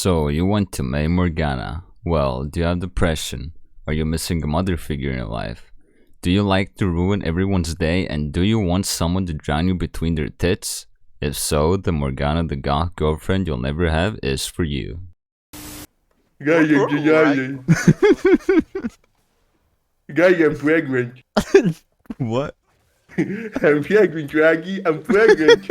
So, you want to main Morgana. Well, do you have depression? Are you missing a mother figure in your life? Do you like to ruin everyone's day, and do you want someone to drown you between their tits? If so, the Morgana the goth girlfriend you'll never have is for you. Guys, I'm pregnant. What? I'm pregnant, Raggy. I'm pregnant.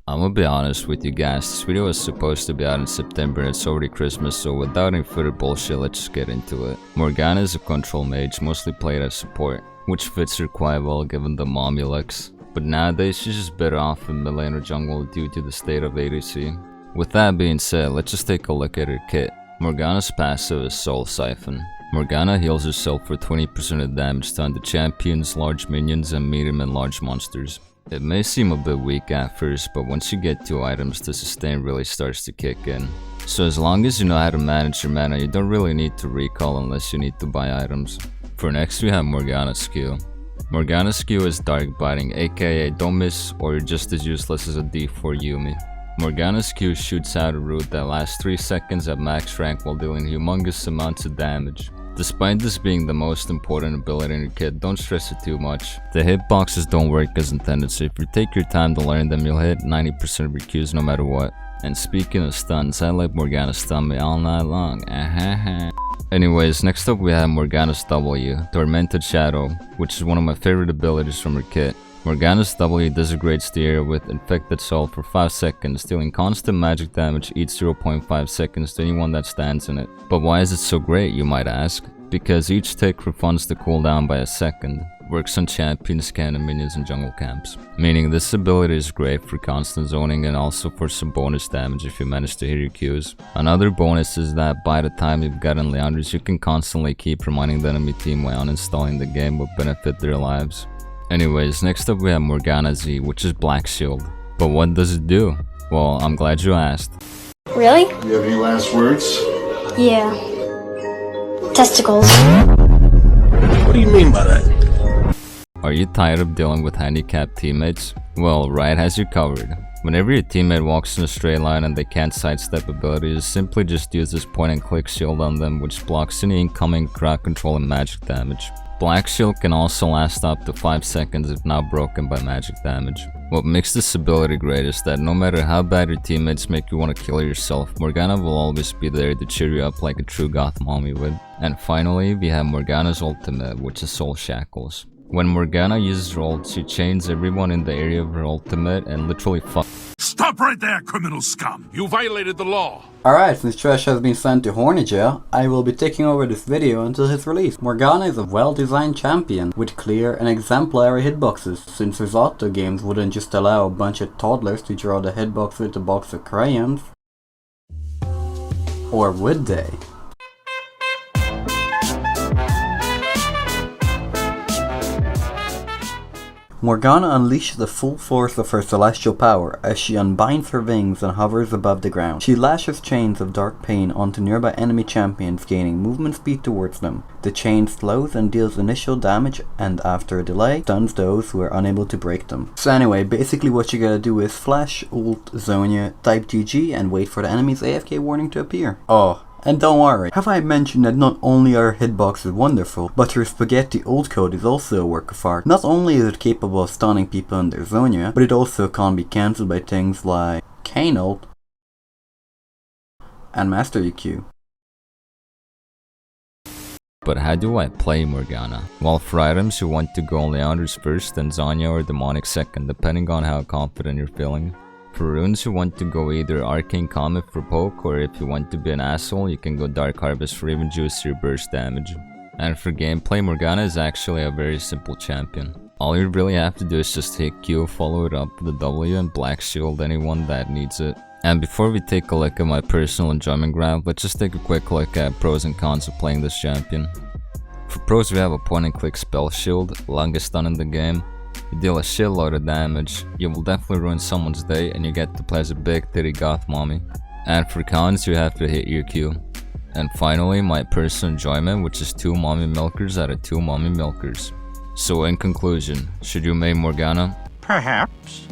I'm gonna be honest with you guys, this video was supposed to be out in September and it's already Christmas, so without any further bullshit, let's just get into it. Morgana is a control mage, mostly played as support, which fits her quite well given the mommy looks. But nowadays, she's just better off in melee or jungle due to the state of ADC. With that being said, let's just take a look at her kit. Morgana's passive is Soul Siphon. Morgana heals herself for 20% of damage done to champions, large minions, and medium and large monsters. It may seem a bit weak at first, but once you get 2 items, the sustain really starts to kick in. So as long as you know how to manage your mana, you don't really need to recall unless you need to buy items. For next we have Morgana's Q. Morgana's Q is Dark Biting, aka don't miss or you're just as useless as a D4 Yumi. Morgana's Q shoots out a root that lasts 3 seconds at max rank while dealing humongous amounts of damage. Despite this being the most important ability in your kit, don't stress it too much. The hitboxes don't work as intended, so if you take your time to learn them, you'll hit 90% of your Qs no matter what. And speaking of stuns, I let Morgana stun me all night long. Anyways, next up we have Morgana's W, Tormented Shadow, which is one of my favorite abilities from her kit. Morgana's W disintegrates the area with Infected Soul for 5 seconds, dealing constant magic damage each 0.5 seconds to anyone that stands in it. But why is it so great, you might ask? Because each tick refunds the cooldown by a second. Works on champions, cannon minions, and jungle camps. Meaning this ability is great for constant zoning and also for some bonus damage if you manage to hit your Qs. Another bonus is that by the time you've gotten Leanders, you can constantly keep reminding the enemy team while uninstalling the game would benefit their lives. Anyways, next up we have Morgana Z, which is Black Shield. But what does it do? Well, I'm glad you asked. Really? You have any last words? Yeah. Testicles. What do you mean by that? Are you tired of dealing with handicapped teammates? Well, Riot has you covered. Whenever your teammate walks in a straight line and they can't sidestep abilities, simply just use this point and click shield on them, which blocks any incoming crowd control and magic damage. Black Shield can also last up to 5 seconds if not broken by magic damage. What makes this ability great is that no matter how bad your teammates make you want to kill yourself, Morgana will always be there to cheer you up like a true goth mommy would. And finally, we have Morgana's ultimate, which is Soul Shackles. When Morgana uses her ult, she chains everyone in the area of her ultimate and literally Stop right there, criminal scum! You violated the law! Alright, since Trash has been sent to horny jail, I will be taking over this video until his release. Morgana is a well-designed champion with clear and exemplary hitboxes, since his auto games wouldn't just allow a bunch of toddlers to draw the hitbox with a box of crayons. Or would they? Morgana unleashes the full force of her celestial power as she unbinds her wings and hovers above the ground. She lashes chains of dark pain onto nearby enemy champions, gaining movement speed towards them. The chain slows and deals initial damage, and after a delay, stuns those who are unable to break them. So anyway, basically what you gotta do is flash, ult, Zonia, type GG, and wait for the enemy's AFK warning to appear. Oh. And don't worry, have I mentioned that not only are her hitboxes wonderful, but her spaghetti ult code is also a work of art. Not only is it capable of stunning people under Zonia, but it also can't be cancelled by things like Kane ult and Master EQ. But how do I play Morgana? Well, for items you want to go Leanders first, then Zonia or Demonic second, depending on how confident you're feeling. For runes you want to go either Arcane Comet for poke, or if you want to be an asshole you can go Dark Harvest for even juicier burst damage. And for gameplay, Morgana is actually a very simple champion. All you really have to do is just hit Q, follow it up with a W, and Black Shield anyone that needs it. And before we take a look at my personal enjoyment graph, let's just take a quick look at pros and cons of playing this champion. For pros we have a point and click spell shield, longest stun in the game. You deal a shitload of damage, you will definitely ruin someone's day, and you get to play as a big titty goth mommy. And for cons you have to hit your Q. And finally, my personal enjoyment, which is 2 mommy milkers out of 2 mommy milkers. So in conclusion, should you main Morgana? Perhaps.